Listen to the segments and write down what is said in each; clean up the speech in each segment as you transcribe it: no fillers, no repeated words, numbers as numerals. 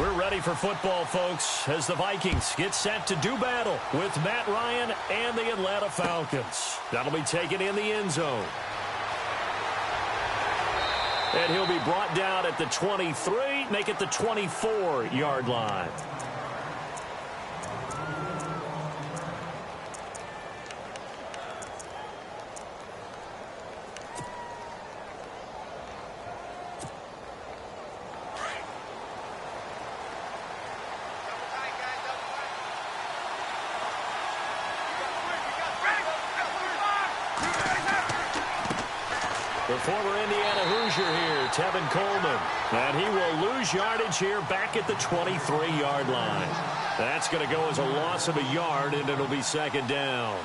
We're ready for football, folks, as the Vikings get set to do battle with Matt Ryan and the Atlanta Falcons. That'll be taken in the end zone. And he'll be brought down at the 23, make it the 24-yard line. The former Indiana Hoosier here, Tevin Coleman. And he will lose yardage here back at the 23-yard line. That's going to go as a loss of a yard, and it'll be second down.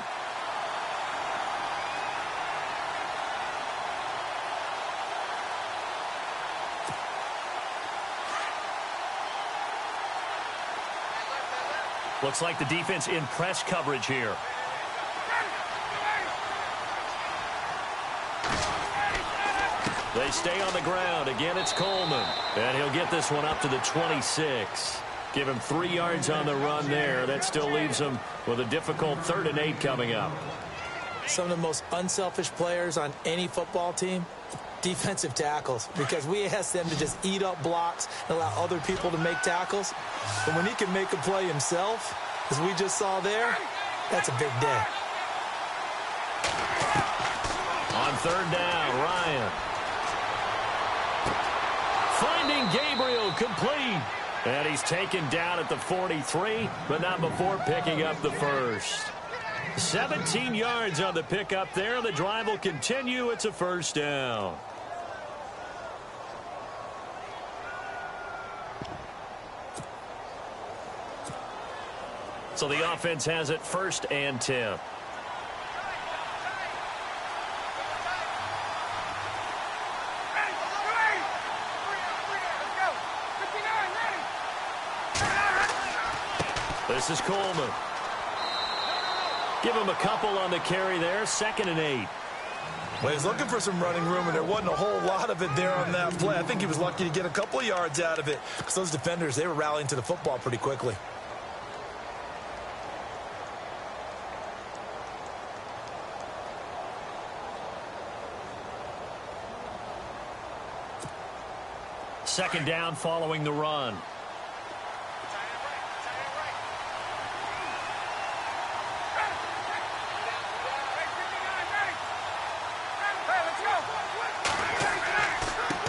Looks like the defense in press coverage here. They stay on the ground. Again, it's Coleman. And he'll get this one up to the 26. Give him 3 yards on the run there. That still leaves him with a difficult 3rd and 8 coming up. Some of the most unselfish players on any football team, defensive tackles, because we ask them to just eat up blocks and allow other people to make tackles. But when he can make a play himself, as we just saw there, that's a big day. On 3rd down, Ryan. Finding Gabriel complete. And he's taken down at the 43, but not before picking up the first. 17 yards on the pickup there. The drive will continue. It's a first down. So the offense has it 1st and 10. This is Coleman. Give him a couple on the carry there. 2nd and 8. Well, he's looking for some running room, and there wasn't a whole lot of it there on that play. I think he was lucky to get a couple of yards out of it, because those defenders, they were rallying to the football pretty quickly. Second down following the run.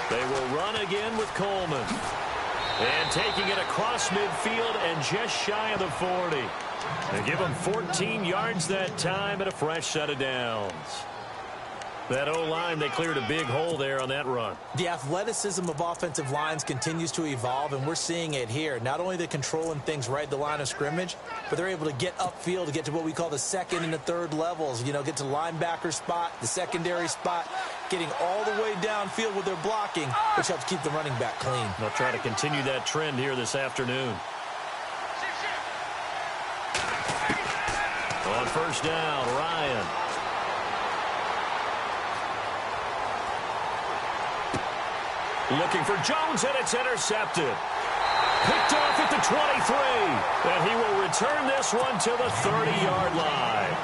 They will run again with Coleman. And taking it across midfield and just shy of the 40. They give him 14 yards that time and a fresh set of downs. That O-line, they cleared a big hole there on that run. The athleticism of offensive lines continues to evolve, and we're seeing it here. Not only are they controlling things right at the line of scrimmage, but they're able to get upfield to get to what we call the 2nd and the 3rd levels. You know, get to linebacker spot, the secondary spot, getting all the way downfield with their blocking, which helps keep the running back clean. They'll try to continue that trend here this afternoon. On 1st down, Ryan. Looking for Jones, and it's intercepted. Picked off at the 23. And he will return this one to the 30-yard line.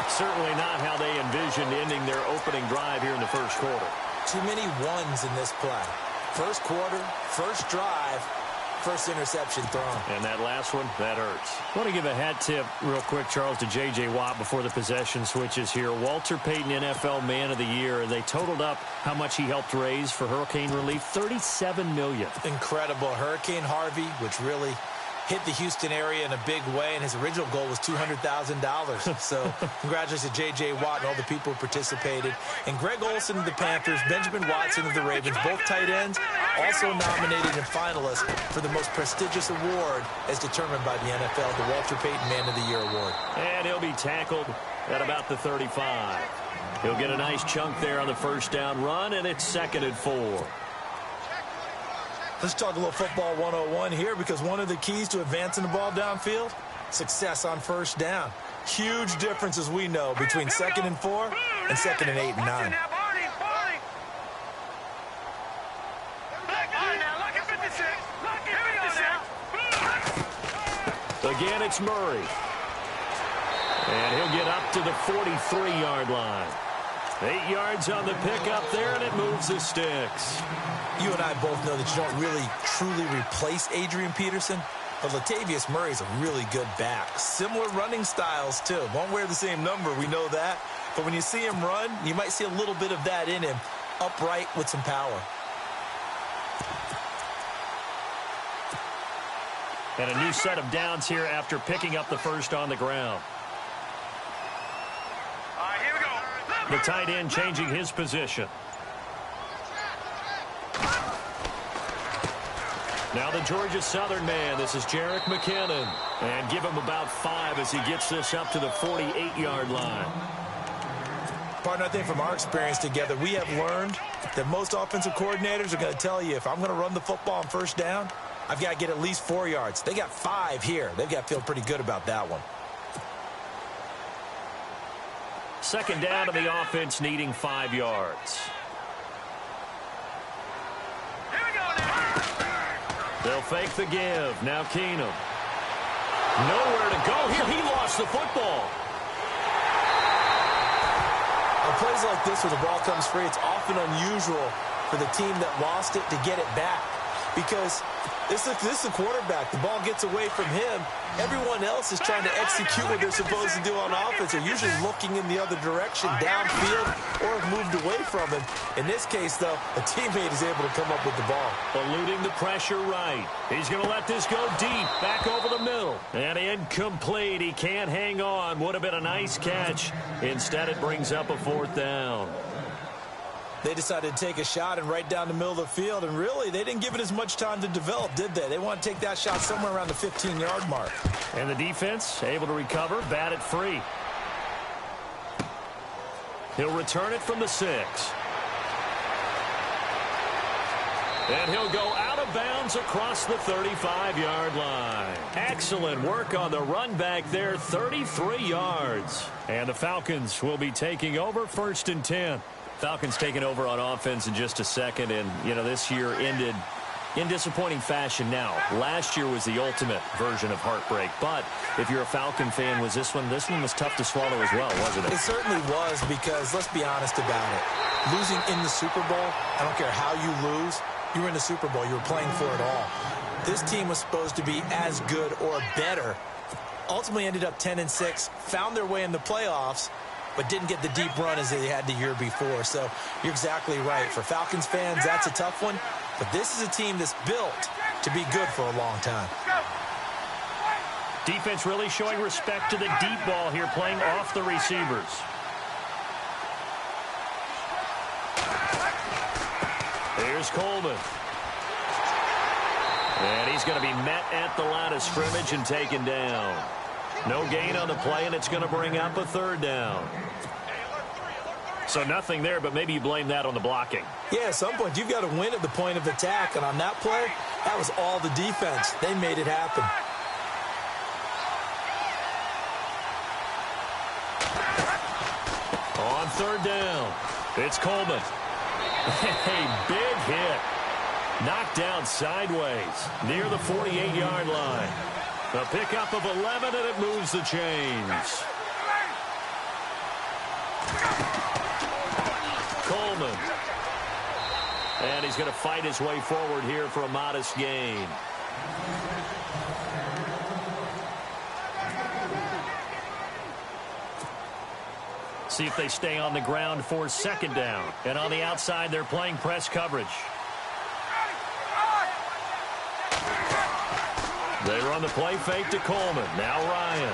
Certainly not how they envisioned ending their opening drive here in the first quarter. Too many ones in this play. First quarter, first drive, first interception thrown. And that last one, that hurts. I want to give a hat tip real quick, Charles, to J.J. Watt before the possession switches here. Walter Payton, NFL Man of the Year. They totaled up how much he helped raise for hurricane relief, $37 million. Incredible. Hurricane Harvey, which really hit the Houston area in a big way, and his original goal was $200,000. So congratulations to J.J. Watt and all the people who participated. And Greg Olsen of the Panthers, Benjamin Watson of the Ravens, both tight ends, also nominated and finalists for the most prestigious award as determined by the NFL, the Walter Payton Man of the Year Award. And he'll be tackled at about the 35. He'll get a nice chunk there on the first down run, and it's 2nd and 4. Let's talk a little football 101 here, because one of the keys to advancing the ball downfield, success on first down. Huge difference, as we know, between 2nd and 4 and 2nd and 8 and 9. Again, it's Murray. And he'll get up to the 43-yard line. 8 yards on the pickup there, and it moves the sticks. You and I both know that you don't really truly replace Adrian Peterson, but Latavius Murray's a really good back. Similar running styles, too. Won't wear the same number, we know that. But when you see him run, you might see a little bit of that in him, upright with some power. And a new set of downs here after picking up the first on the ground. Here we go. The tight end changing his position. Now the Georgia Southern man, this is Jerick McKinnon. And give him about 5 as he gets this up to the 48-yard line. Partner, I think from our experience together, we have learned that most offensive coordinators are going to tell you, if I'm going to run the football on first down, I've got to get at least 4 yards. They got 5 here. They've got to feel pretty good about that one. Second down to the offense needing 5 yards. They'll fake the give. Now Keenum. Nowhere to go here. He lost the football. On plays like this where the ball comes free, it's often unusual for the team that lost it to get it back. Because this is the quarterback. The ball gets away from him. Everyone else is trying to execute what they're supposed to do on offense. They're usually looking in the other direction, downfield, or have moved away from him. In this case, though, a teammate is able to come up with the ball. Eluding the pressure right. He's going to let this go deep, back over the middle. And incomplete. He can't hang on. Would have been a nice catch. Instead, it brings up a 4th down. They decided to take a shot and right down the middle of the field, and really, they didn't give it as much time to develop, did they? They want to take that shot somewhere around the 15-yard mark. And the defense able to recover, bat it free. He'll return it from the 6. And he'll go out of bounds across the 35-yard line. Excellent work on the run back there, 33 yards. And the Falcons will be taking over 1st and 10. Falcons taking over on offense in just a second, and, you know, this year ended in disappointing fashion now. Last year was the ultimate version of heartbreak, but if you're a Falcon fan, was this one was tough to swallow as well, wasn't it? It certainly was, because let's be honest about it. Losing in the Super Bowl, I don't care how you lose, you were in the Super Bowl, you were playing for it all. This team was supposed to be as good or better. Ultimately ended up 10-6, found their way in the playoffs, but didn't get the deep run as they had the year before. So you're exactly right. For Falcons fans, that's a tough one. But this is a team that's built to be good for a long time. Defense really showing respect to the deep ball here, playing off the receivers. Here's Coleman. And he's going to be met at the line of scrimmage and taken down. No gain on the play, and it's going to bring up a 3rd down. So nothing there, but maybe you blame that on the blocking. Yeah, at some point, you've got to win at the point of attack. And on that play, that was all the defense. They made it happen. On 3rd down, it's Coleman. A big hit. Knocked down sideways near the 48-yard line. A pickup of 11, and it moves the chains. Coleman. And he's going to fight his way forward here for a modest gain. See if they stay on the ground for 2nd down. And on the outside, they're playing press coverage. They run the play fake to Coleman. Now Ryan.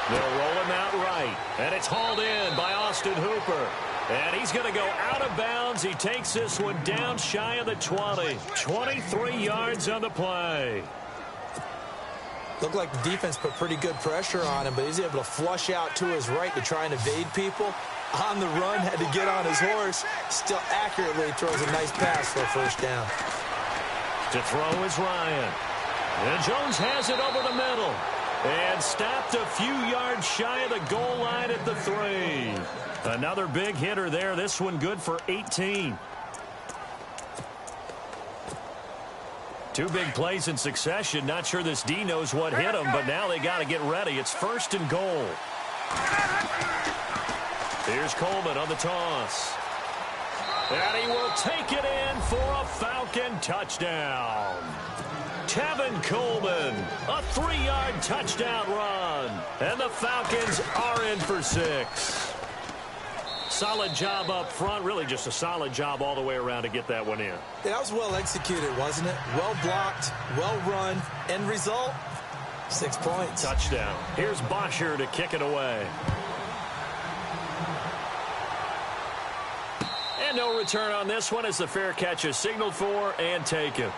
They'll roll him out right. And it's hauled in by Austin Hooper. And he's going to go out of bounds. He takes this one down shy of the 20. 23 yards on the play. Looked like the defense put pretty good pressure on him, but he's able to flush out to his right to try and evade people. On the run, had to get on his horse. Still accurately throws a nice pass for a 1st down. To throw is Ryan. And Jones has it over the middle. And stopped a few yards shy of the goal line at the 3. Another big hitter there. This one good for 18. Two big plays in succession. Not sure this D knows what hit him, but now they got to get ready. It's 1st and goal. Here's Coleman on the toss. And he will take it in for a Falcon touchdown. Tevin Coleman, a 3-yard touchdown run. And the Falcons are in for 6. Solid job up front. Really just a solid job all the way around to get that one in. Yeah, that was well executed, wasn't it? Well blocked, well run. End result, 6 points. Touchdown. Here's Bosher to kick it away. And no return on this one as the fair catch is signaled for and taken.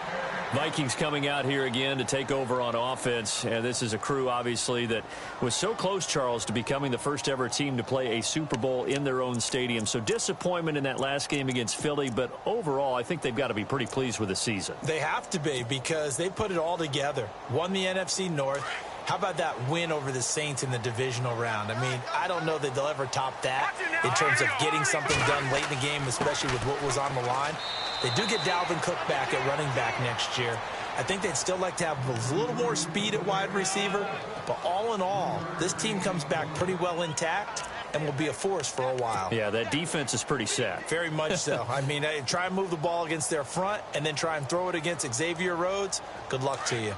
Vikings coming out here again to take over on offense. And this is a crew, obviously, that was so close, Charles, to becoming the first ever team to play a Super Bowl in their own stadium. So disappointment in that last game against Philly. But overall, I think they've got to be pretty pleased with the season. They have to be because they put it all together. Won the NFC North. How about that win over the Saints in the divisional round? I mean, I don't know that they'll ever top that in terms of getting something done late in the game, especially with what was on the line. They do get Dalvin Cook back at running back next year. I think they'd still like to have a little more speed at wide receiver. But all in all, this team comes back pretty well intact and will be a force for a while. Yeah, that defense is pretty set. Very much so. I mean, try and move the ball against their front and then try and throw it against Xavier Rhodes. Good luck to you.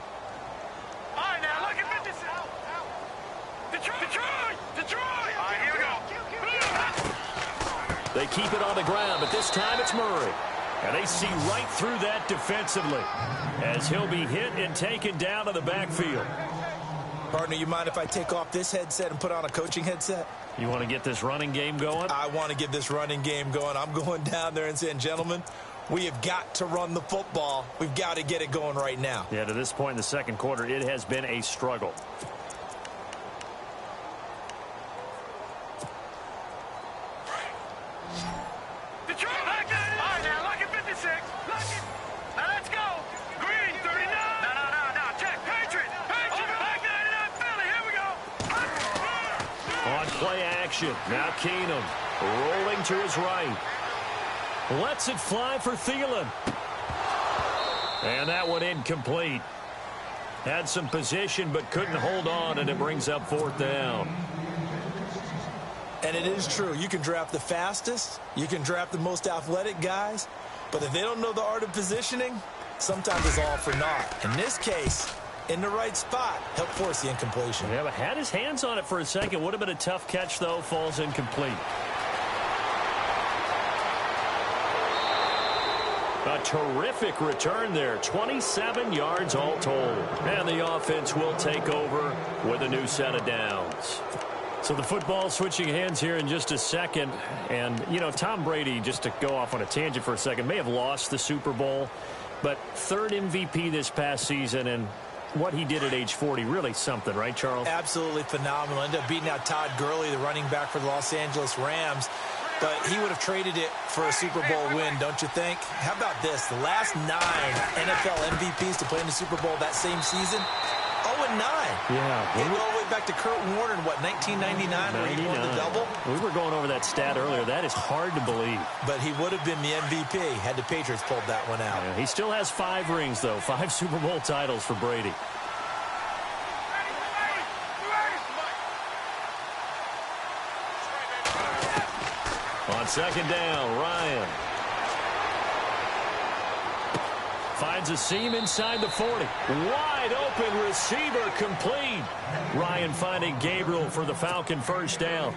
They keep it on the ground, but this time it's Murray. And they see right through that defensively as he'll be hit and taken down to the backfield. Partner, you mind if I take off this headset and put on a coaching headset? You want to get this running game going? I want to get this running game going. I'm going down there and saying, gentlemen, we have got to run the football. We've got to get it going right now. Yeah, to this point in the second quarter, it has been a struggle. Now Keenum rolling to his right. Lets it fly for Thielen. And that one incomplete. Had some position but couldn't hold on, and it brings up 4th down. And it is true. You can draft the fastest. You can draft the most athletic guys. But if they don't know the art of positioning, sometimes it's all for naught. In this case, in the right spot, help force the incompletion. Yeah, but had his hands on it for a second. Would have been a tough catch, though. Falls incomplete. A terrific return there. 27 yards all told. And the offense will take over with a new set of downs. So the football switching hands here in just a second. And, you know, Tom Brady, just to go off on a tangent for a second, may have lost the Super Bowl. But 3rd MVP this past season, and what he did at age 40, really something, right, Charles? Absolutely phenomenal. Ended up beating out Todd Gurley, the running back for the Los Angeles Rams. But he would have traded it for a Super Bowl win, don't you think? How about this? The last 9 NFL MVPs to play in the Super Bowl that same season, 0-9. Yeah. They go all the way back to Kurt Warner in, what, 1999 where he won the double? We were going over that stat earlier. That is hard to believe. But he would have been the MVP had the Patriots pulled that one out. Yeah, he still has 5 rings, though. 5 Super Bowl titles for Brady. On 2nd down, Ryan finds a seam inside the 40. Wide open receiver complete. Ryan finding Gabriel for the Falcon 1st down.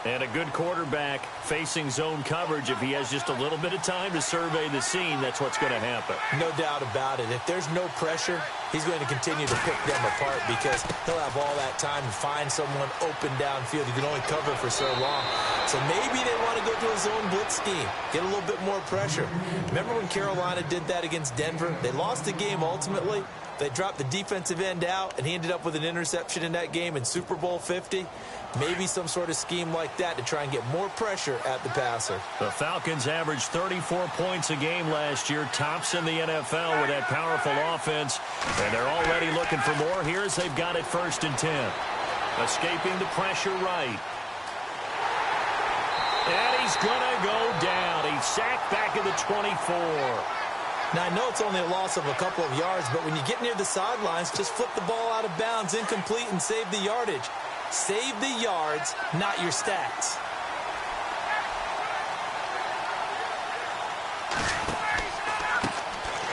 And a good quarterback facing zone coverage. If he has just a little bit of time to survey the scene, that's what's going to happen. No doubt about it. If there's no pressure, he's going to continue to pick them apart because he'll have all that time to find someone open downfield. He can only cover for so long. So maybe they want to go to a zone blitz scheme, get a little bit more pressure. Remember when Carolina did that against Denver? They lost the game ultimately. They dropped the defensive end out, and he ended up with an interception in that game in Super Bowl 50. Maybe some sort of scheme like that to try and get more pressure at the passer. The Falcons averaged 34 points a game last year, tops in the NFL with that powerful offense. And they're already looking for more. Here's they've got it 1st and 10. Escaping the pressure right. And he's going to go down. He's sacked back at the 24. Now, I know it's only a loss of a couple of yards, but when you get near the sidelines, just flip the ball out of bounds, incomplete, and save the yardage. Save the yards, not your stats.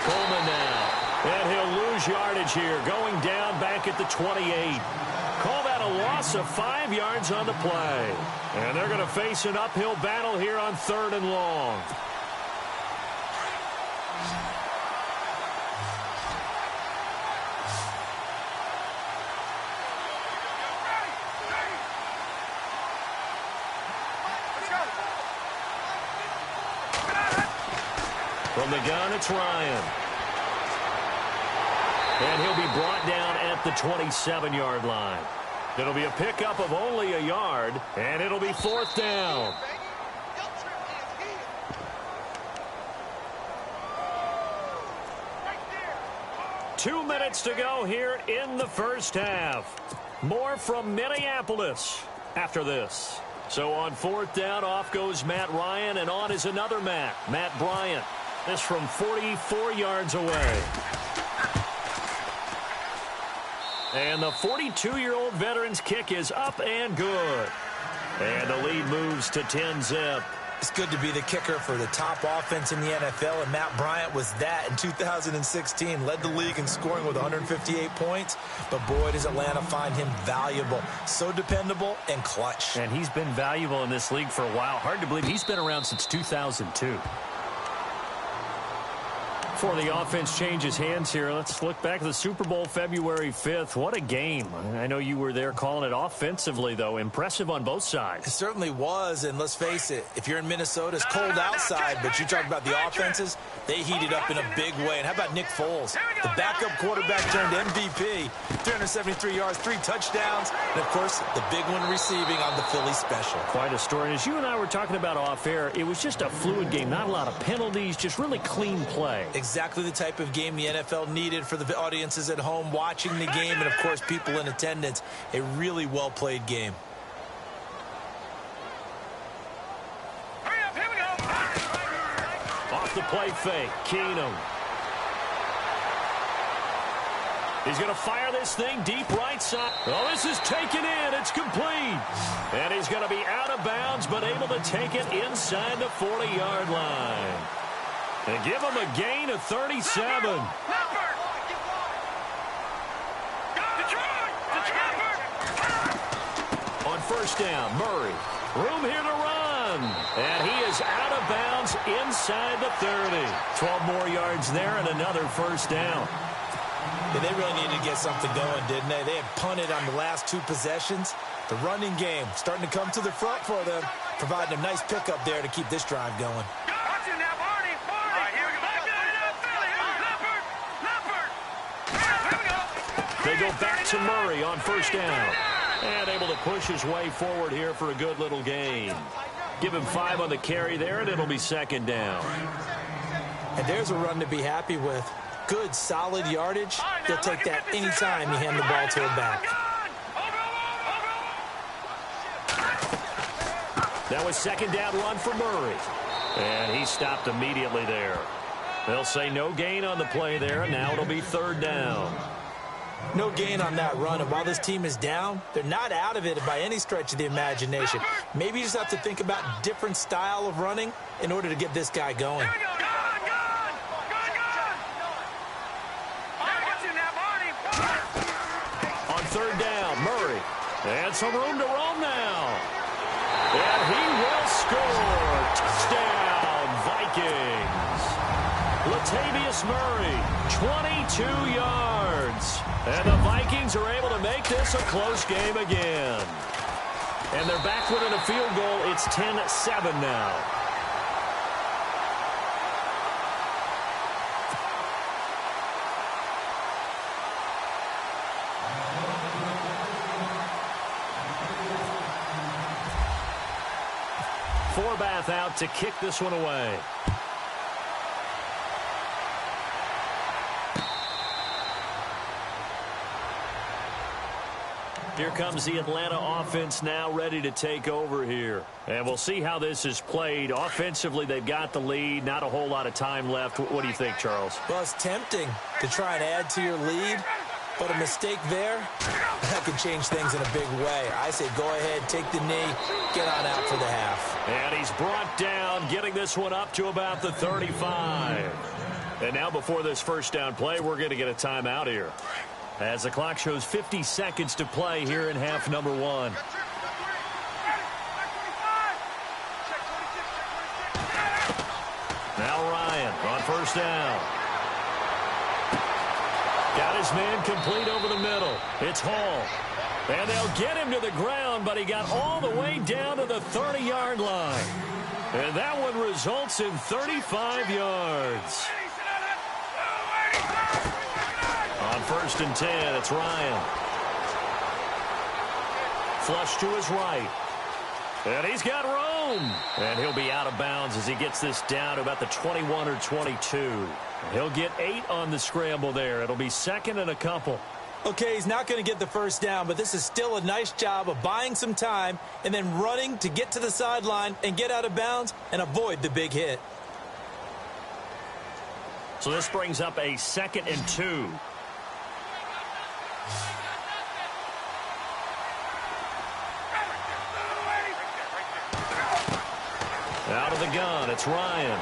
Coleman now. And he'll lose yardage here, going down back at the 28. Call that a loss of 5 yards on the play. And they're going to face an uphill battle here on 3rd and long. From the gun, it's Ryan. And he'll be brought down at the 27-yard line. It'll be a pickup of only a yard, and it'll be 4th down. Two minutes to go here in the first half. More from Minneapolis after this. So on 4th down, off goes Matt Ryan, and on is another Matt Bryant. This from 44 yards away. And the 42-year-old veteran's kick is up and good. And the lead moves to 10-zip. It's good to be the kicker for the top offense in the NFL, and Matt Bryant was that in 2016. Led the league in scoring with 158 points, but boy, does Atlanta find him valuable. So dependable and clutch. And he's been valuable in this league for a while. Hard to believe he's been around since 2002. Before the offense changes hands here, let's look back at the Super Bowl February 5th. What a game. I know you were there calling it offensively, though. Impressive on both sides. It certainly was, and let's face it, if you're in Minnesota, it's cold outside, but you talk about the offenses, they heated up in a big way. And how about Nick Foles? The backup quarterback turned MVP, 373 yards, 3 touchdowns, and, of course, the big one receiving on the Philly special. Quite a story. And as you and I were talking about off air, it was just a fluid game, not a lot of penalties, just really clean play. Exactly the type of game the NFL needed for the audiences at home watching the game and, of course, people in attendance. A really well-played game. Hurry up, here we go. Off the play fake, Keenum. He's going to fire this thing deep right side. Oh, this is taken in. It's complete. And he's going to be out of bounds, but able to take it inside the 40-yard line. And give him a gain of 37. On 1st down, Murray. Room here to run. And he is out of bounds inside the 30. 12 more yards there and another 1st down. Yeah, they really needed to get something going, didn't they? They had punted on the last 2 possessions. The running game starting to come to the front for them, providing a nice pickup there to keep this drive going. They go back to Murray on 1st down. And able to push his way forward here for a good little gain. Give him 5 on the carry there, and it'll be 2nd down. And there's a run to be happy with. Good, solid yardage. They'll take that anytime you hand the ball to a back. That was 2nd down run for Murray. And he stopped immediately there. They'll say no gain on the play there, and now it'll be 3rd down. No gain on that run, and while this team is down, they're not out of it by any stretch of the imagination. Maybe you just have to think about a different style of running in order to get this guy going. On 3rd down, Murray. And some room to roam now. And he will score. Touchdown, Vikings. Latavius Murray, 22 yards. And the Vikings are able to make this a close game again. And they're back within a field goal. It's 10-7 now. Forbath out to kick this one away. Here comes the Atlanta offense now ready to take over here. And we'll see how this is played. Offensively, they've got the lead. Not a whole lot of time left. What do you think, Charles? Well, it's tempting to try and add to your lead, but a mistake there, that could change things in a big way. I say go ahead, take the knee, get on out for the half. And he's brought down, getting this one up to about the 35. And now before this first down play, we're going to get a timeout here, as the clock shows 50 seconds to play here in half number one. Now Ryan on first down. Got his man complete over the middle. It's Hall. And they'll get him to the ground, but he got all the way down to the 30-yard line. And that one results in 35 yards. On first and 10, it's Ryan. Flush to his right. And he's got room. And he'll be out of bounds as he gets this down to about the 21 or 22. He'll get 8 on the scramble there. It'll be second and a couple. Okay, he's not going to get the first down, but this is still a nice job of buying some time and then running to get to the sideline and get out of bounds and avoid the big hit. So this brings up a second and 2. Out of the gun, it's Ryan.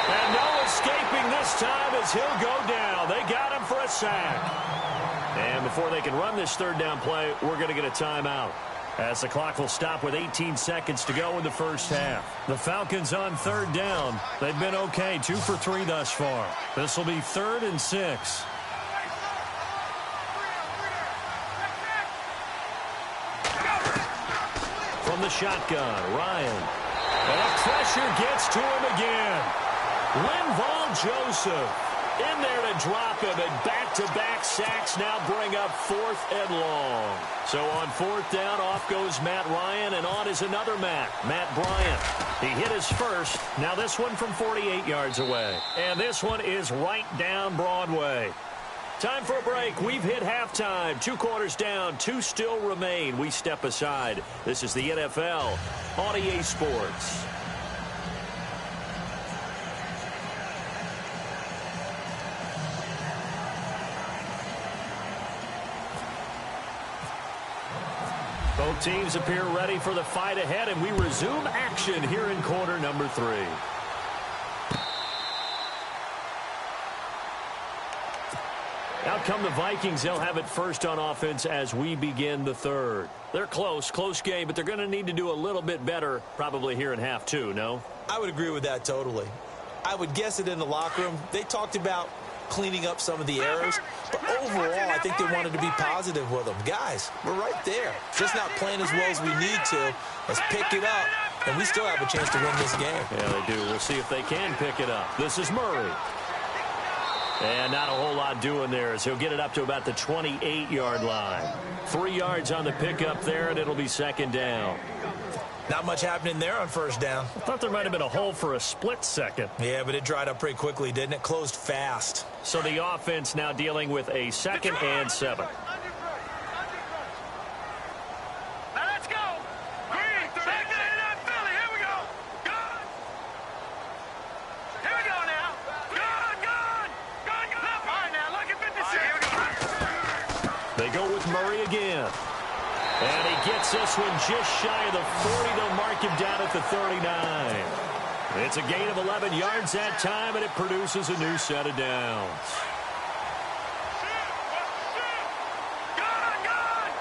And no escaping this time as he'll go down. They got him for a sack. And before they can run this third down play, we're going to get a timeout, as the clock will stop with 18 seconds to go in the first half. The Falcons on third down. They've been okay, 2 for 3 thus far. This will be 3rd and 6. From the shotgun, Ryan. And pressure gets to him again. Linval Joseph in there to drop him, and back-to-back sacks now bring up 4th and long. So on 4th down, off goes Matt Ryan, and on is another Matt Bryant. He hit his first. Now this one from 48 yards away. And this one is right down Broadway. Time for a break. We've hit halftime. 2 quarters down, 2 still remain. We step aside. This is the NFL on EA Sports. Both teams appear ready for the fight ahead, and we resume action here in quarter number 3. Out come the Vikings. They'll have it first on offense as we begin the third. They're close game, but they're going to need to do a little bit better probably here in half 2, no? I would agree with that totally. I would guess it in the locker room. They talked about cleaning up some of the errors, but overall, I think they wanted to be positive with them. Guys, we're right there. Just not playing as well as we need to. Let's pick it up, and we still have a chance to win this game. Yeah, they do. We'll see if they can pick it up. This is Murray. And not a whole lot doing there as he'll get it up to about the 28-yard line. 3 yards on the pickup there, and it'll be second down. Not much happening there on first down. I thought there might have been a hole for a split second. Yeah, but it dried up pretty quickly, didn't it? Closed fast. So the offense now dealing with a 2nd and 7. Now let's go. Green, second and up, Philly. Here we go. Good. Here we go now. Good. All right, now look at 56. They go with Murray again. And he gets this one just shy of the 40. They'll mark him down at the 39. It's a gain of 11 yards that time, and it produces a new set of downs. Good.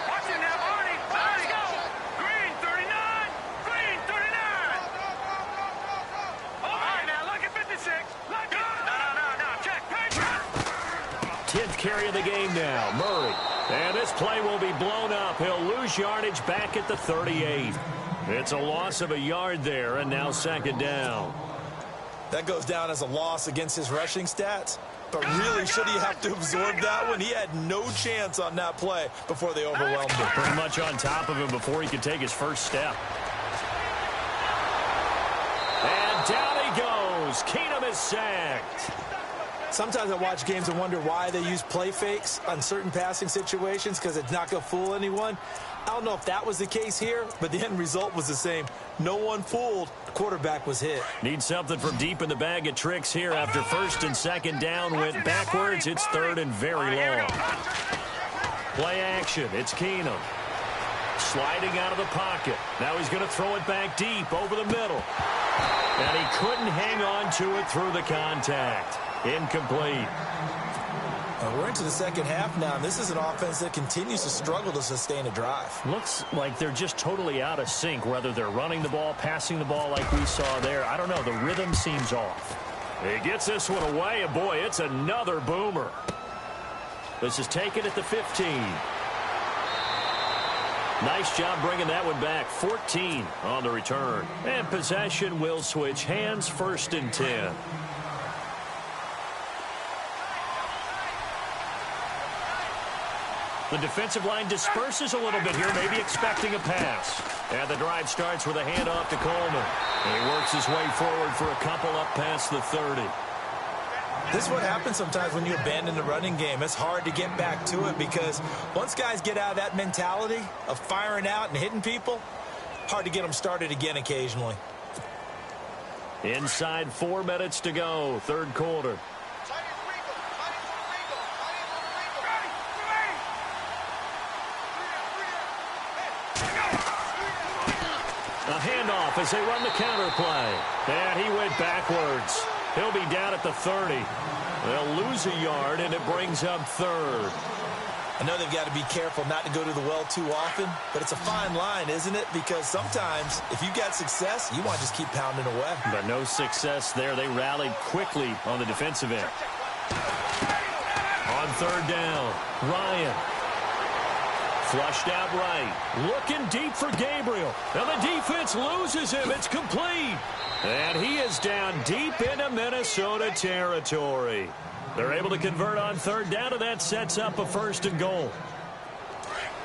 Watch it now, Arnie. Let's go. Green, 39. Green, 39. All right, now look at 56. Look good. No. Check. 10th carry of the game now. Murray. And this play will be blown up. He'll lose yardage back at the 38. It's a loss of a yard there, and now second down. That goes down as a loss against his rushing stats. But really, should he have to absorb that one? He had no chance on that play before they overwhelmed him. Pretty much on top of him before he could take his first step. And down he goes. Keenum is sacked. Sometimes I watch games and wonder why they use play fakes on certain passing situations because it's not going to fool anyone. I don't know if that was the case here, but the end result was the same. No one fooled. The quarterback was hit. Need something from deep in the bag of tricks here after first and second down went backwards. It's third and very long. Play action. It's Keenum. Sliding out of the pocket. Now he's going to throw it back deep over the middle. And he couldn't hang on to it through the contact. Incomplete. We're into the second half now, and this is an offense that continues to struggle to sustain a drive. Looks like they're just totally out of sync, whether they're running the ball, passing the ball like we saw there. I don't know. The rhythm seems off. He gets this one away, and boy, it's another boomer. This is taken at the 15. Nice job bringing that one back. 14 on the return. And possession will switch hands, first and 10. The defensive line disperses a little bit here, maybe expecting a pass. And the drive starts with a handoff to Coleman. And he works his way forward for a couple up past the 30. This is what happens sometimes when you abandon the running game. It's hard to get back to it because once guys get out of that mentality of firing out and hitting people, hard to get them started again occasionally. Inside 4 minutes to go, third quarter. A handoff as they run the counter play. And he went backwards. He'll be down at the 30. They'll lose a yard, and it brings up third. I know they've got to be careful not to go to the well too often, but it's a fine line, isn't it? Because sometimes if you've got success, you want to just keep pounding away. But no success there. They rallied quickly on the defensive end. On third down, Ryan. Flushed out right. Looking deep for Gabriel. And the defense loses him. It's complete. And he is down deep into Minnesota territory. They're able to convert on third down, and that sets up a first and goal.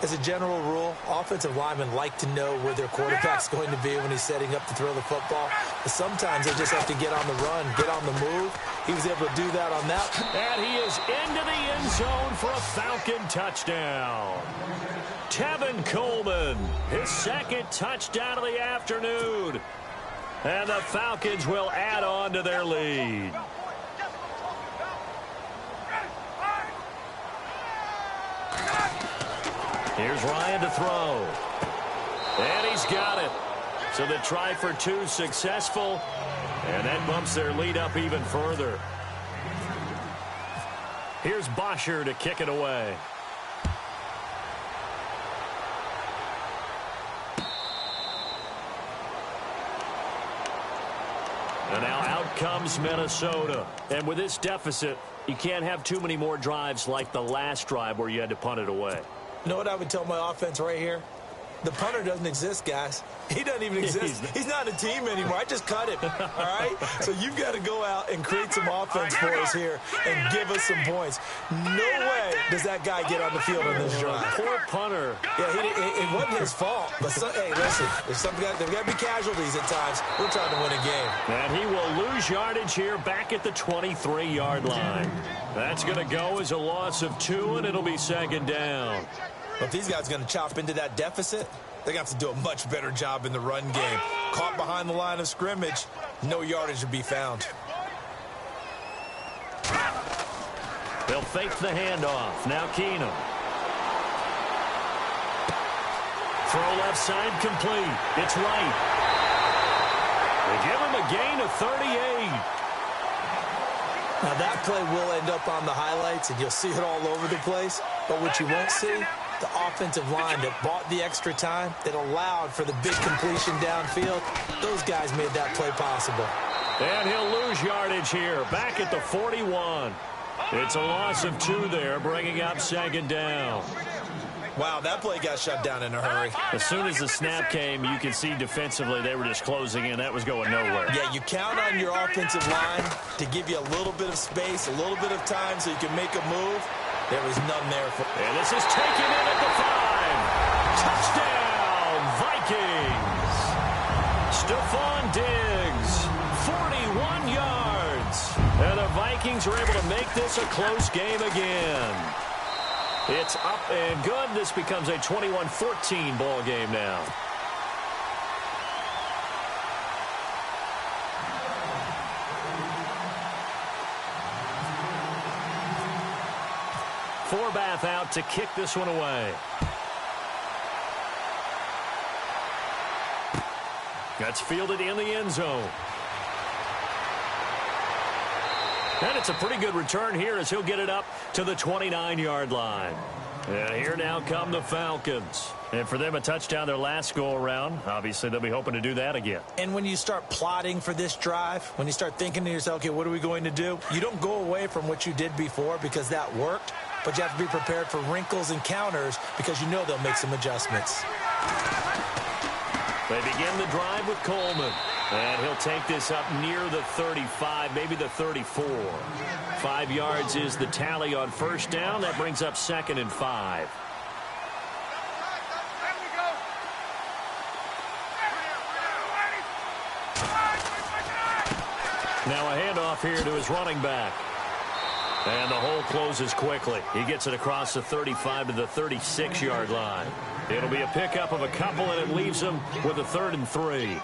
As a general rule, offensive linemen like to know where their quarterback's going to be when he's setting up to throw the football. But sometimes they just have to get on the run, get on the move. He was able to do that on that. And he is into the end zone for a Falcon touchdown. Tevin Coleman, his second touchdown of the afternoon. And the Falcons will add on to their lead. Here's Ryan to throw. And he's got it. So the try for two successful. And that bumps their lead up even further. Here's Bosher to kick it away. And now out comes Minnesota. And with this deficit, you can't have too many more drives like the last drive where you had to punt it away. You know what I would tell my offense right here? The punter doesn't exist, guys. He doesn't even exist. He's not a team anymore. I just cut him, all right? So you've got to go out and create some offense for us here and give us some points. No way does that guy get on the field on this drive. Poor punter. Yeah, it wasn't his fault. But, hey, listen, there's got to be casualties at times. We're trying to win a game. And he will lose yardage here back at the 23-yard line. That's going to go as a loss of 2, and it'll be second down. If these guys are going to chop into that deficit, they're going to have to do a much better job in the run game. Caught behind the line of scrimmage, no yardage to be found. They'll fake the handoff. Now Keenum. Throw left side complete. It's right. They give him a gain of 38. Now that play will end up on the highlights, and you'll see it all over the place. But what you won't see, the offensive line that bought the extra time, that allowed for the big completion downfield, those guys made that play possible. And he'll lose yardage here, back at the 41. It's a loss of 2 there, bringing up second down. Wow, that play got shut down in a hurry. As soon as the snap came, you could see defensively they were just closing in. That was going nowhere. Yeah, you count on your offensive line to give you a little bit of space, a little bit of time so you can make a move. There was none there. And this is taken in at the 5. Touchdown, Vikings. Stephon Diggs, 41 yards. And the Vikings are able to make this a close game again. It's up and good. This becomes a 21-14 ball game now. Forbath out to kick this one away. That's fielded in the end zone. And it's a pretty good return here as he'll get it up to the 29-yard line. And here now come the Falcons. And for them, a touchdown their last go-around. Obviously, they'll be hoping to do that again. And when you start plotting for this drive, when you start thinking to yourself, okay, what are we going to do? You don't go away from what you did before because that worked, but you have to be prepared for wrinkles and counters because you know they'll make some adjustments. They begin the drive with Coleman. And he'll take this up near the 35, maybe the 34. 5 yards is the tally on first down. That brings up 2nd and 5. Now a handoff here to his running back. And the hole closes quickly. He gets it across the 35 to the 36-yard line. It'll be a pickup of a couple, and it leaves him with a 3rd and 3.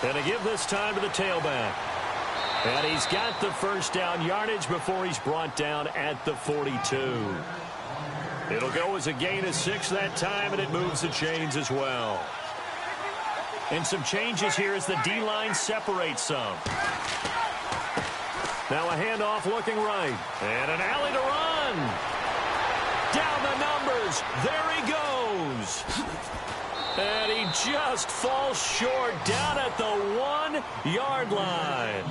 And to give this time to the tailback. And he's got the first down yardage before he's brought down at the 42. It'll go as a gain of 6 that time, and it moves the chains as well. And some changes here as the D-line separates some. Now a handoff looking right. And an alley to run. Down the numbers. There he goes. And he just falls short down at the 1-yard line.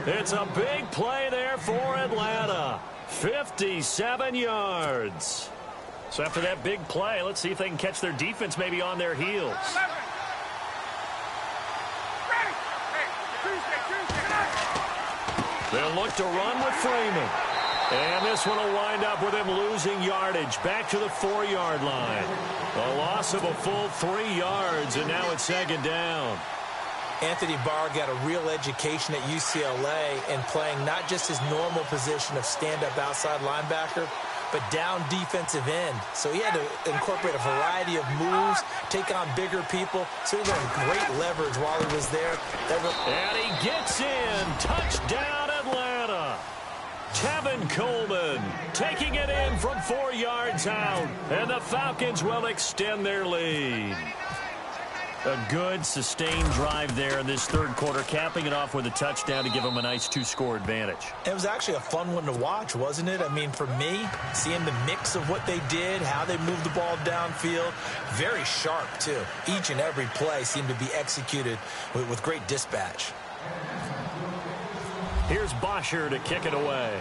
It's a big play there for Atlanta. 57 yards. So after that big play, let's see if they can catch their defense maybe on their heels. They'll look to run with Freeman. And this one will wind up with him losing yardage back to the 4-yard line. A loss of a full 3 yards, and now it's 2nd down. Anthony Barr got a real education at UCLA in playing not just his normal position of stand-up outside linebacker, but down defensive end. So he had to incorporate a variety of moves, take on bigger people. So he got great leverage while he was there. And he gets in. Touchdown, Atlanta. Tevin Coleman taking it in from 4 yards out. And the Falcons will extend their lead. A good, sustained drive there in this third quarter, capping it off with a touchdown to give them a nice 2-score advantage. It was actually a fun one to watch, wasn't it? I mean, for me, seeing the mix of what they did, how they moved the ball downfield, very sharp, too. Each and every play seemed to be executed with great dispatch. Here's Bosher to kick it away.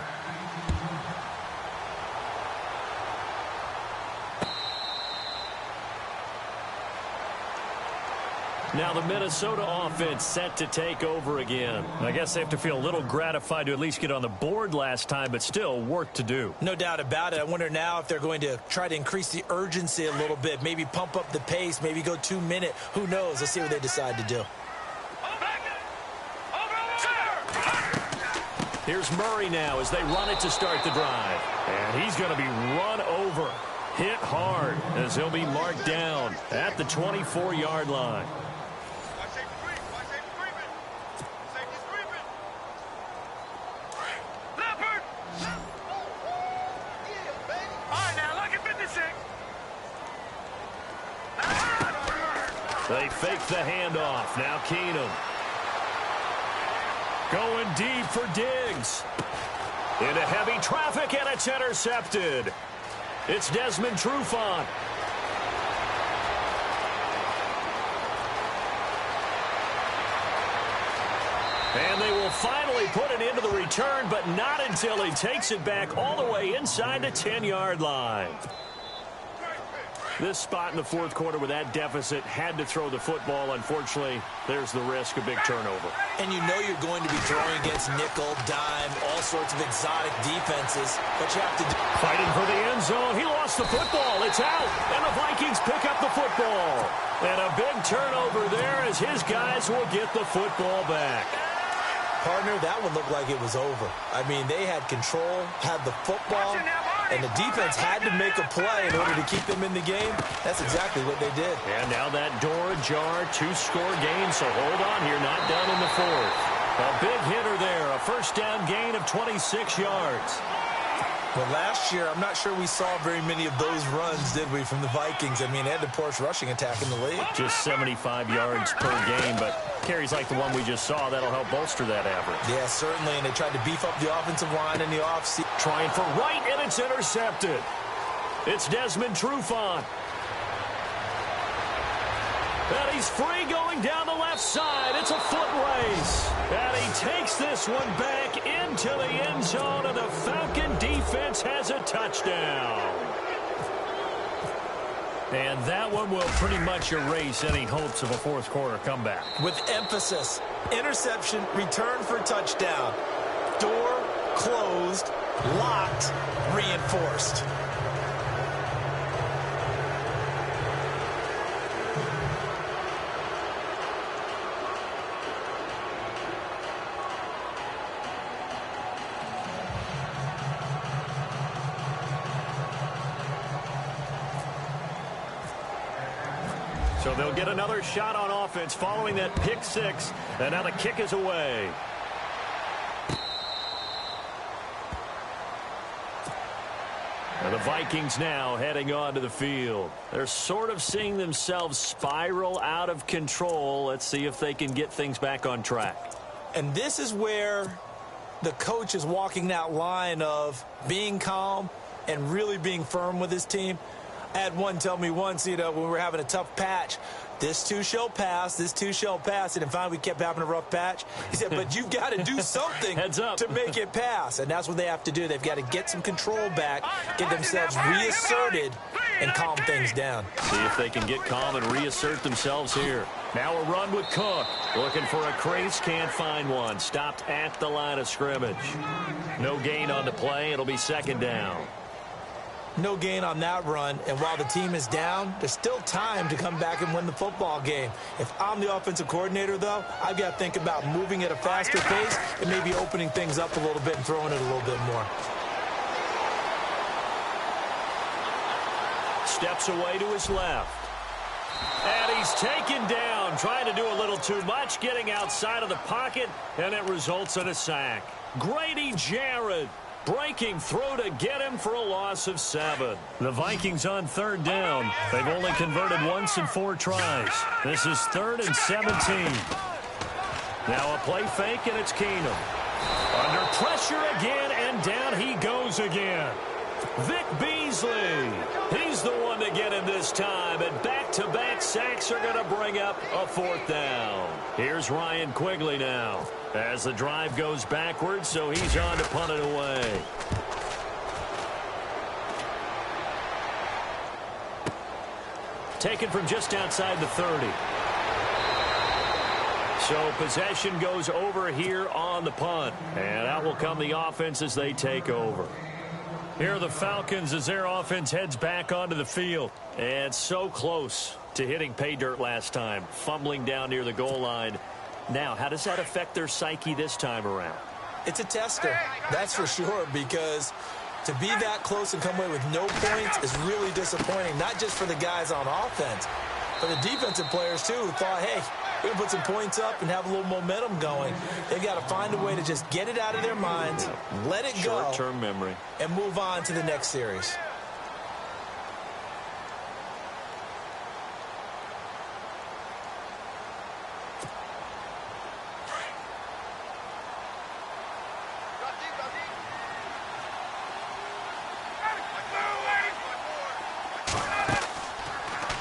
Now the Minnesota offense set to take over again. I guess they have to feel a little gratified to at least get on the board last time, but still work to do. No doubt about it. I wonder now if they're going to try to increase the urgency a little bit, maybe pump up the pace, maybe go 2-minute. Who knows? Let's see what they decide to do. Here's Murray now as they run it to start the drive. And he's going to be run over, hit hard, as he'll be marked down at the 24-yard line. They fake the handoff. Now Keenum. Going deep for Diggs. Into heavy traffic, and it's intercepted. It's Desmond Trufant. And they will finally put it into the return, but not until he takes it back all the way inside the 10-yard line. This spot in the fourth quarter with that deficit, had to throw the football. Unfortunately, there's the risk of big turnover. And you know you're going to be throwing against nickel, dime, all sorts of exotic defenses, but you have to do... Fighting for the end zone. He lost the football. It's out, and the Vikings pick up the football. And a big turnover there as his guys will get the football back. Partner, that one looked like it was over. I mean, they had control, had the football, and the defense had to make a play in order to keep them in the game. That's exactly what they did. And now that door ajar, 2-score game, so hold on here, not done in the fourth. A big hitter there, a first down gain of 26 yards. Well, last year, I'm not sure we saw very many of those runs, did we, from the Vikings? I mean, they had the poorest rushing attack in the league. Just 75 yards per game, but carries like the one we just saw, that'll help bolster that average. Yeah, certainly, and they tried to beef up the offensive line in the offseason. Trying for right, and it's intercepted. It's Desmond Trufant. And he's free going down the left side. It's a foot race. And he takes this one back into the end zone, and the Falcon defense has a touchdown. And that one will pretty much erase any hopes of a fourth quarter comeback. With emphasis, interception, return for touchdown. Door closed, locked, reinforced. So they'll get another shot on offense following that pick six. And now the kick is away. And the Vikings now heading onto the field. They're sort of seeing themselves spiral out of control. Let's see if they can get things back on track. And this is where the coach is walking that line of being calm and really being firm with his team. I had one tell me once, when we were having a tough patch, this too shall pass, this too shall pass. And finally we kept having a rough patch. He said, but you've got to do something to make it pass. And that's what they have to do. They've got to get some control back, get themselves reasserted, and calm things down. See if they can get calm and reassert themselves here. Now a run with Cook. Looking for a crease, can't find one. Stopped at the line of scrimmage. No gain on the play. It'll be second down. No gain on that run, and while the team is down, there's still time to come back and win the football game. If I'm the offensive coordinator, though, I've got to think about moving at a faster pace and maybe opening things up a little bit and throwing it a little bit more. Steps away to his left. And he's taken down, trying to do a little too much, getting outside of the pocket, and it results in a sack. Grady Jarrett breaking through to get him for a loss of 7. The Vikings on third down. They've only converted once in 4 tries. This is 3rd and 17. Now a play fake, and it's Keenum. Under pressure again, and down he goes again. Vic Beasley. He's the one to get him this time, and back-to-back sacks are going to bring up a 4th down. Here's Ryan Quigley now as the drive goes backwards, so he's on to punt it away. Taken from just outside the 30. So possession goes over here on the punt, and out will come the offense as they take over. Here are the Falcons as their offense heads back onto the field. And so close to hitting pay dirt last time, fumbling down near the goal line. Now, how does that affect their psyche this time around? It's a tester, that's for sure, because to be that close and come away with no points is really disappointing, not just for the guys on offense, but the defensive players, too, who thought, hey, we can put some points up and have a little momentum going. They've got to find a way to just get it out of their minds, let it go, short-term memory, and move on to the next series.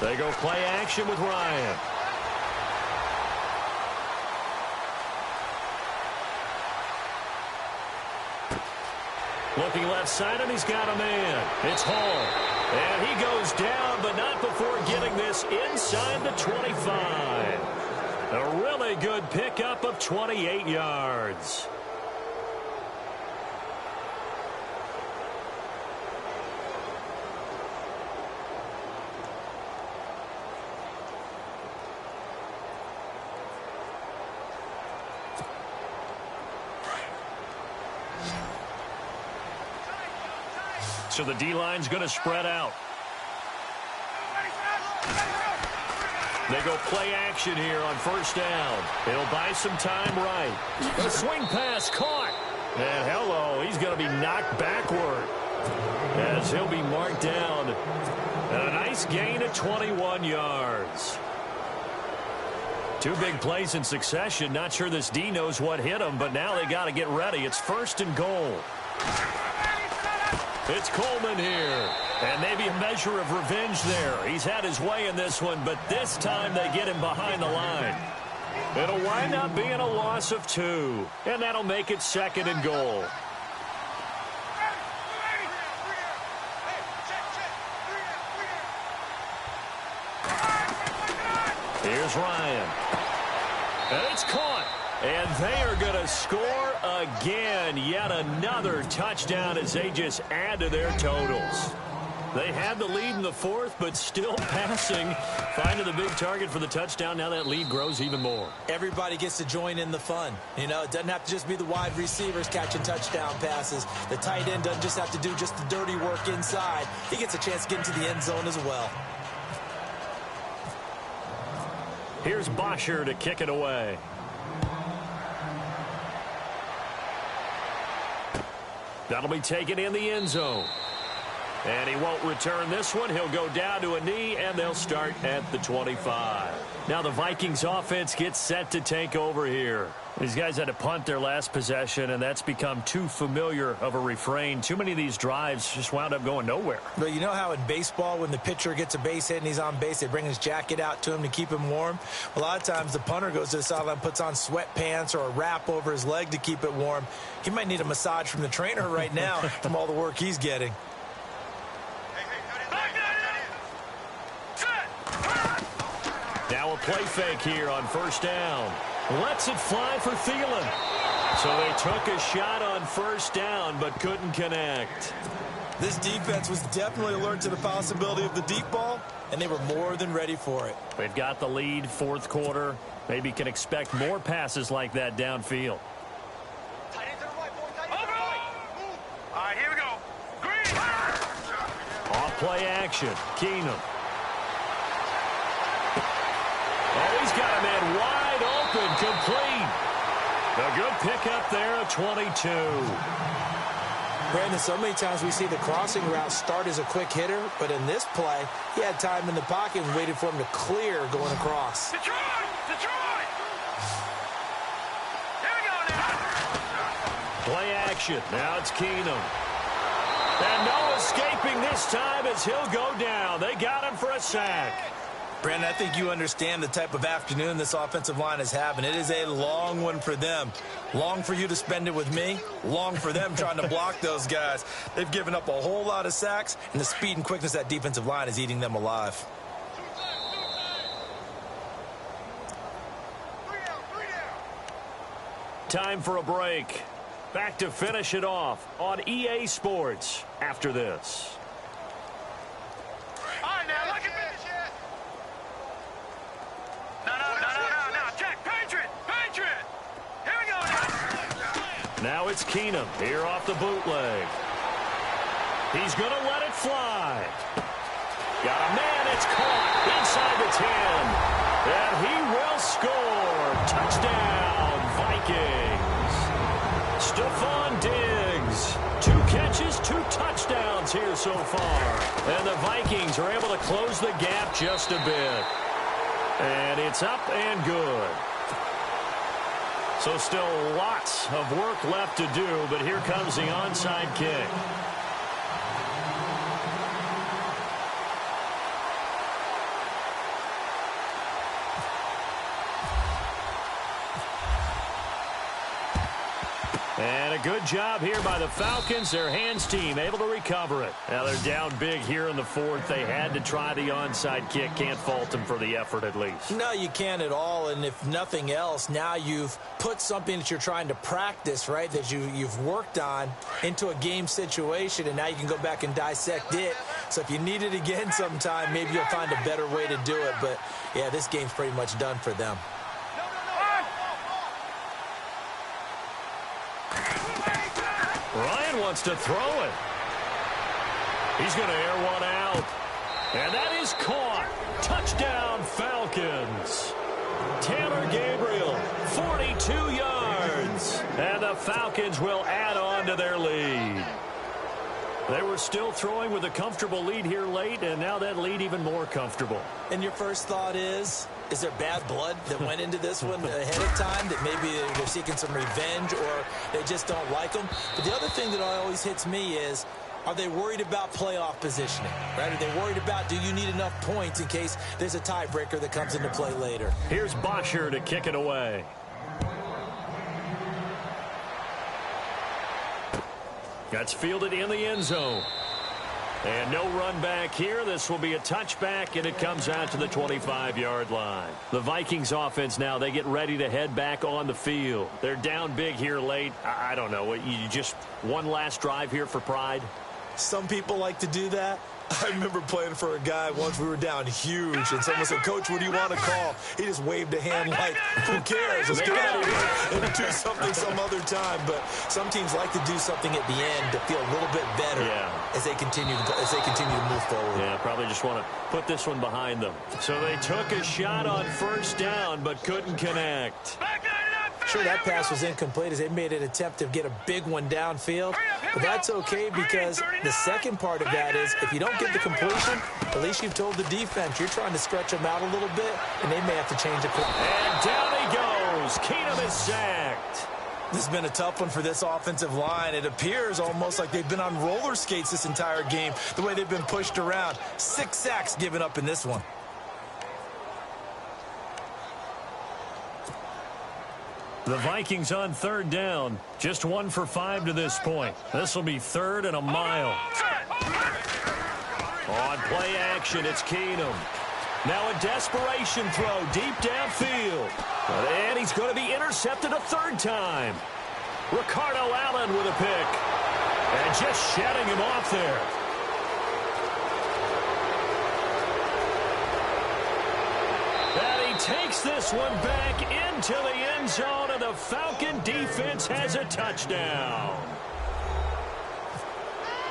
They go play action with Ryan. Looking left side, and he's got a man. It's Hall. And he goes down, but not before getting this inside the 25. A really good pickup of 28 yards. So the D-line's going to spread out. They go play action here on first down. He'll buy some time right. The swing pass caught. And hello, he's going to be knocked backward as he'll be marked down. And a nice gain of 21 yards. Two big plays in succession. Not sure this D knows what hit him, but now they got to get ready. It's first and goal. It's Coleman here. And maybe a measure of revenge there. He's had his way in this one, but this time they get him behind the line. It'll wind up being a loss of 2. And that'll make it second and goal. Here's Ryan. And it's caught. And they are going to score again. Yet another touchdown as they just add to their totals. They had the lead in the fourth, but still passing. Finding the big target for the touchdown. Now that lead grows even more. Everybody gets to join in the fun. You know, it doesn't have to just be the wide receivers catching touchdown passes. The tight end doesn't just have to do just the dirty work inside. He gets a chance to get into the end zone as well. Here's Bosher to kick it away. That'll be taken in the end zone. And he won't return this one. He'll go down to a knee, and they'll start at the 25. Now the Vikings offense gets set to take over here. These guys had to punt their last possession, and that's become too familiar of a refrain. Too many of these drives just wound up going nowhere. But you know how in baseball, when the pitcher gets a base hit and he's on base, they bring his jacket out to him to keep him warm? A lot of times the punter goes to the sideline, puts on sweatpants or a wrap over his leg to keep it warm. He might need a massage from the trainer right now from all the work he's getting. Now a play fake here on first down. Lets it fly for Thielen. So they took a shot on first down but couldn't connect. This defense was definitely alert to the possibility of the deep ball, and they were more than ready for it. They've got the lead, fourth quarter. Maybe can expect more passes like that downfield. All right, here we go. Green. Off play action. Keenum. Oh, he's got a man wide open, complete. A good pickup there at 22. Brandon, so many times we see the crossing route start as a quick hitter, but in this play, he had time in the pocket and waited for him to clear going across. Detroit! Detroit! Here we go now. Play action. Now it's Keenum. And no escaping this time as he'll go down. They got him for a sack. Brandon, I think you understand the type of afternoon this offensive line is having. It is a long one for them. Long for you to spend it with me. Long for them trying to block those guys. They've given up a whole lot of sacks, and the speed and quickness of that defensive line is eating them alive. Time for a break. Back to finish it off on EA Sports after this. All right, now, look at this. No. Check. Patriot. Here we go now. Now it's Keenum here off the bootleg. He's going to let it fly. Got a man. It's caught inside the 10. And he will score. Touchdown, Vikings. Stephon Diggs. 2 catches, 2 touchdowns here so far. And the Vikings are able to close the gap just a bit. And it's up and good. So still lots of work left to do, but here comes the onside kick. And a good job here by the Falcons. Their hands team able to recover it. Now they're down big here in the fourth. They had to try the onside kick. Can't fault them for the effort at least. No, you can't at all. And if nothing else, now you've put something that you're trying to practice, right, that you've worked on into a game situation, and now you can go back and dissect it. So if you need it again sometime, maybe you'll find a better way to do it. But, yeah, this game's pretty much done for them. Ryan wants to throw it. He's going to air one out. And that is caught. Touchdown, Falcons. Taylor Gabriel, 42 yards. And the Falcons will add on to their lead. They were still throwing with a comfortable lead here late, and now that lead even more comfortable. And your first thought is there bad blood that went into this one ahead of time, that maybe they're seeking some revenge or they just don't like them? But the other thing that always hits me is, are they worried about playoff positioning? Right? Are they worried about, do you need enough points in case there's a tiebreaker that comes into play later? Here's Bosher to kick it away. That's fielded in the end zone. And no run back here. This will be a touchback, and it comes out to the 25-yard line. The Vikings offense now, they get ready to head back on the field. They're down big here late. I don't know. You just one last drive here for pride? Some people like to do that. I remember playing for a guy once. We were down huge, and someone said, "Coach, what do you want to call?" He just waved a hand like, "Who cares? Let's get out of here and do something some other time." But some teams like to do something at the end to feel a little bit better as they continue to move forward. Yeah, probably just want to put this one behind them. So they took a shot on first down, but couldn't connect. Sure, that pass was incomplete as they made an attempt to get a big one downfield. But that's okay, because the second part of that is, if you don't get the completion, at least you've told the defense you're trying to stretch them out a little bit, and they may have to change the clock. And down he goes. Keenum is sacked. This has been a tough one for this offensive line. It appears almost like they've been on roller skates this entire game, the way they've been pushed around. 6 sacks given up in this one. The Vikings on third down. Just 1 for 5 to this point. This will be third and a mile. On play action, it's Keenum. Now a desperation throw deep downfield. And he's going to be intercepted a third time. Ricardo Allen with a pick. And just shutting him off there. Takes this one back into the end zone, and the Falcon defense has a touchdown.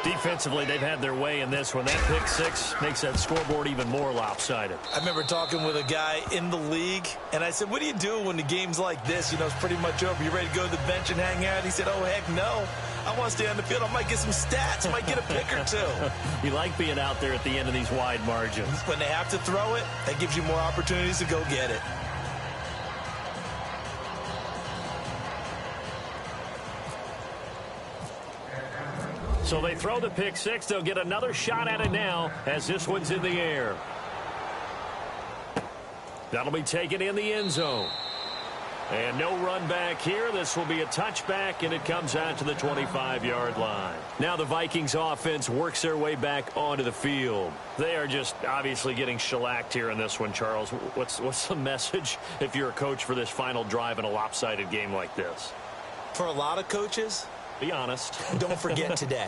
Defensively, they've had their way in this one. That pick six makes that scoreboard even more lopsided. I remember talking with a guy in the league, and I said, "What do you do when the game's like this? You know, it's pretty much over. You ready to go to the bench and hang out?" He said, "Oh, heck no. I want to stay on the field. I might get some stats. I might get a pick or two." You like being out there at the end of these wide margins. When they have to throw it, that gives you more opportunities to go get it. So they throw the pick six. They'll get another shot at it now as this one's in the air. That'll be taken in the end zone. And no run back here. This will be a touchback, and it comes out to the 25-yard line. Now the Vikings offense works their way back onto the field. They are just obviously getting shellacked here in this one, Charles. What's the message if you're a coach for this final drive in a lopsided game like this? For a lot of coaches, be honest. Don't forget today.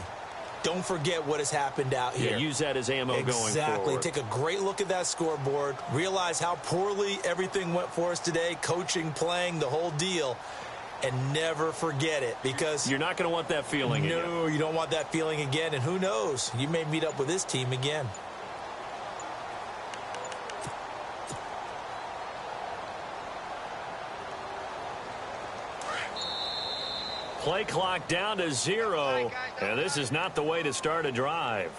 Don't forget what has happened out here. Yeah, use that as ammo going forward. Exactly. Take a great look at that scoreboard. Realize how poorly everything went for us today. Coaching, playing, the whole deal. And never forget it, because you're not going to want that feeling again. No, you don't want that feeling again. And who knows? You may meet up with this team again. Play clock down to 0, and this is not the way to start a drive.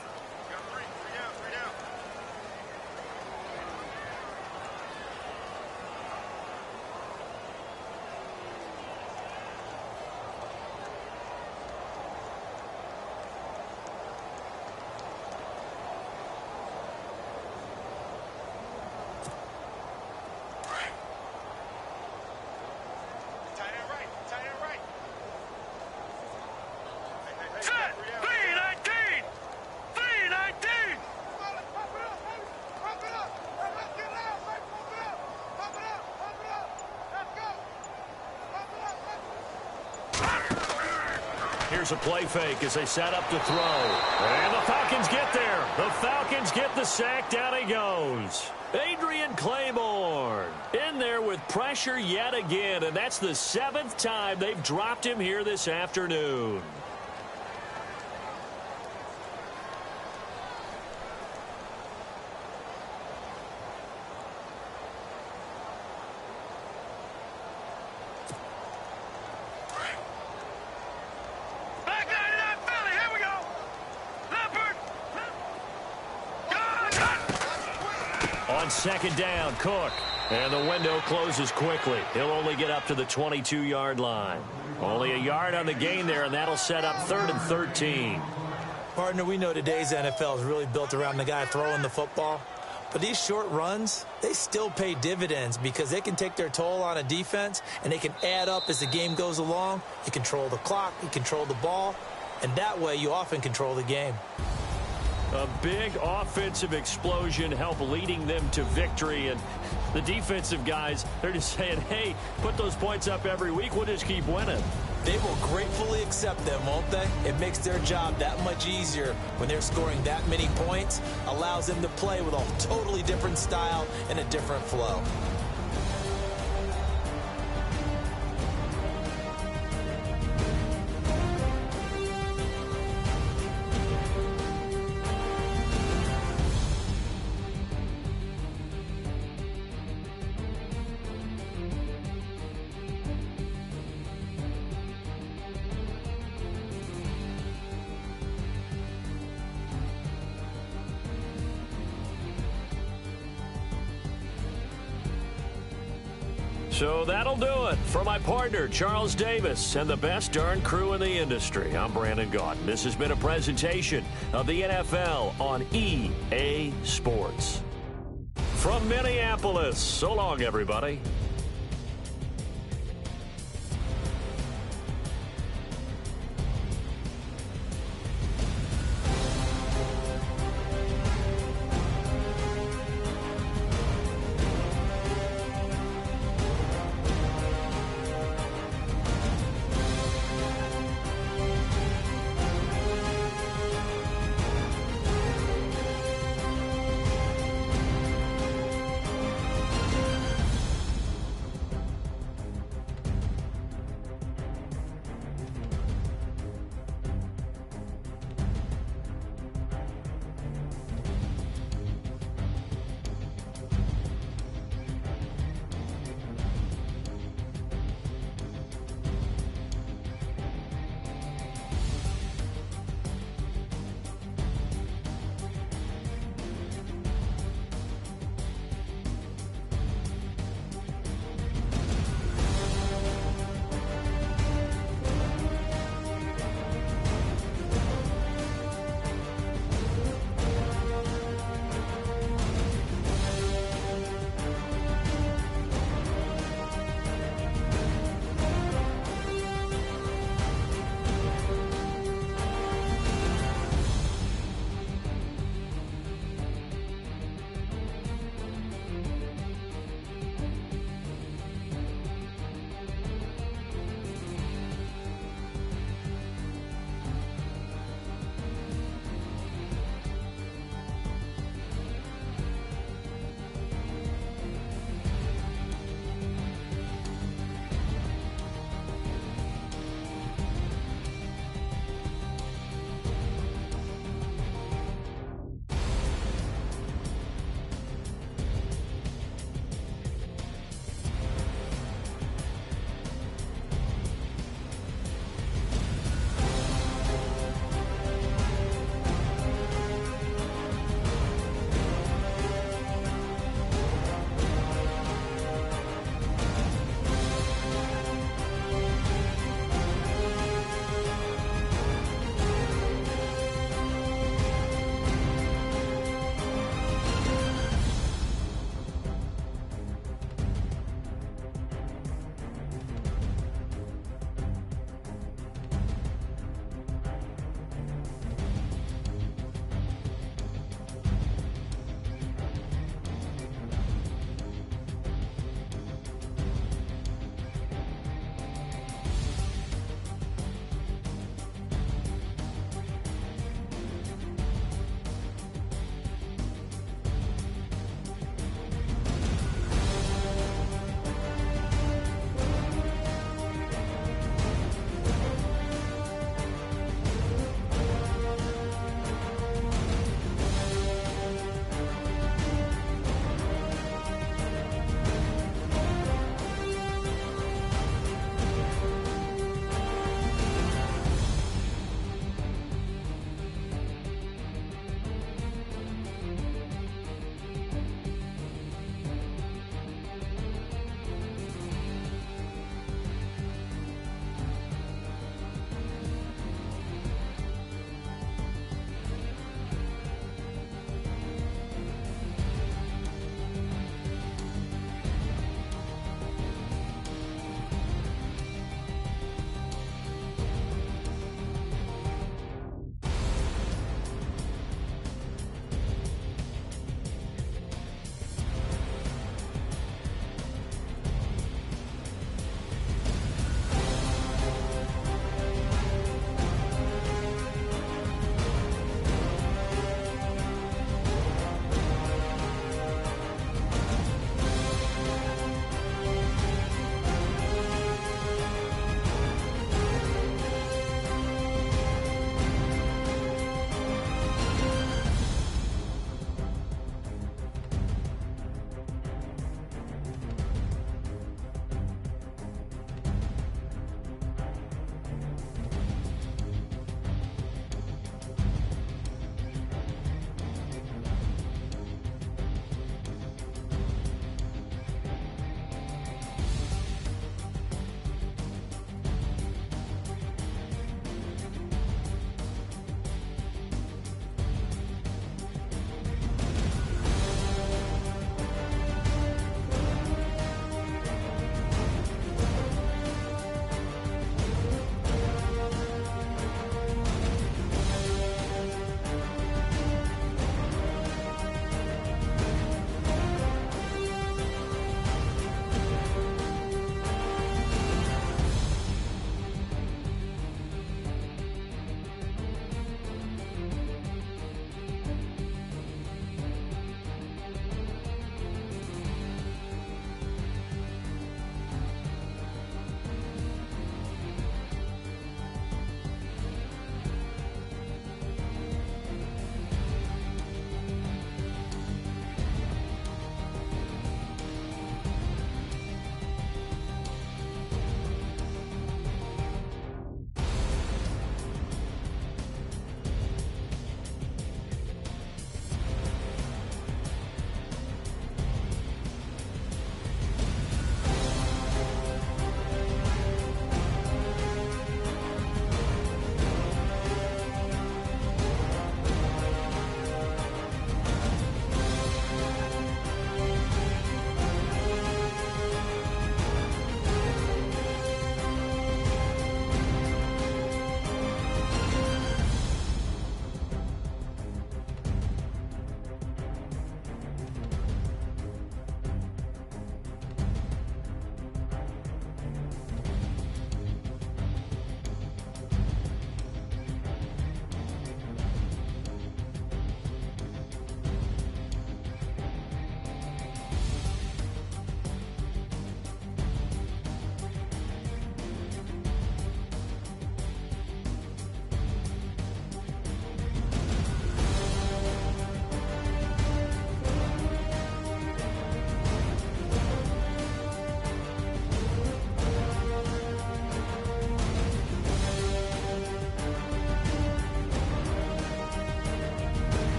Here's a play fake as they set up to throw. And the Falcons get there. The Falcons get the sack. Down he goes. Adrian Claiborne in there with pressure yet again, and that's the 7th time they've dropped him here this afternoon. On second down, Cook. And the window closes quickly. He'll only get up to the 22-yard line. Only a yard on the gain there, and that'll set up 3rd and 13. Partner, we know today's NFL is really built around the guy throwing the football. But these short runs, they still pay dividends because they can take their toll on a defense, and they can add up as the game goes along. You control the clock, you control the ball, and that way you often control the game. A big offensive explosion help leading them to victory. And the defensive guys, they're just saying, hey, put those points up every week. We'll just keep winning. They will gratefully accept them, won't they? It makes their job that much easier when they're scoring that many points. Allows them to play with a totally different style and a different flow. So that'll do it. For my partner, Charles Davis, and the best darn crew in the industry, I'm Brandon Gaudin. This has been a presentation of the NFL on EA Sports. From Minneapolis, so long, everybody.